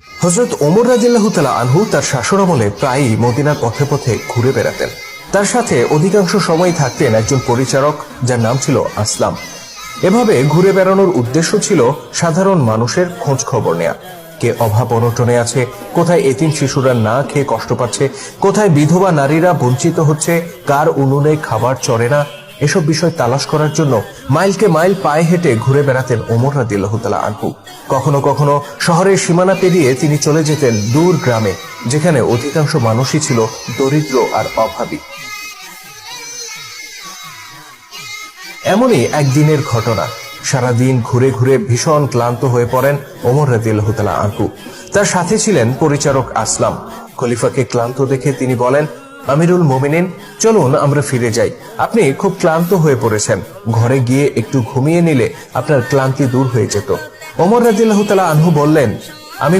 হযরত ওমর রাদিয়াল্লাহু তাআলা আনহু তার শাসনামলে প্রায়ই মদিনার পথে পথে ঘুরে বেড়াতেন। তার সাথে অধিকাংশ সময় থাকতেন একজন পরিচারক, যার নাম ছিল আসলাম। এভাবে ঘুরে বেড়ানোর উদ্দেশ্য ছিল সাধারণ মানুষের খোঁজ খবর নেয়া। কে অভাব অনটনে আছে, কোথায় এতিম শিশুরা না খেয়ে কষ্ট পাচ্ছে, কোথায় বিধবা নারীরা বঞ্চিত হচ্ছে, কার উনুনে খাবার চড়ে না, এসব বিষয় তালাশ করার জন্য মাইলকে মাইল পায়ে হেঁটে ঘুরে বেড়াতেন ওমর রাদিয়াল্লাহু তাআলা আনহু। কখনো কখনো শহরের সীমানা পেরিয়ে তিনি চলে যেতেন দূর গ্রামে, যেখানে অধিকাংশ মানুষই ছিল দরিদ্র আর অভাবী। এমনই একদিনের ঘটনা। সারাদিন ঘুরে ঘুরে ভীষণ ক্লান্ত হয়ে পড়েন ওমর রাদিয়াল্লাহু তাআলা আনহু। তার সাথে ছিলেন পরিচারক আসলাম। খলিফাকে ক্লান্ত দেখে তিনি বলেন, আমিরুল মুমিনিন, চলুন আমরা ফিরে যাই। আপনি খুব ক্লান্ত হয়ে পড়েছেন, ঘরে গিয়ে একটু ঘুমিয়ে নিলে আপনার ক্লান্তি দূর হয়ে যেত। ওমর রাদিয়াল্লাহু তাআলা আনহু বললেন,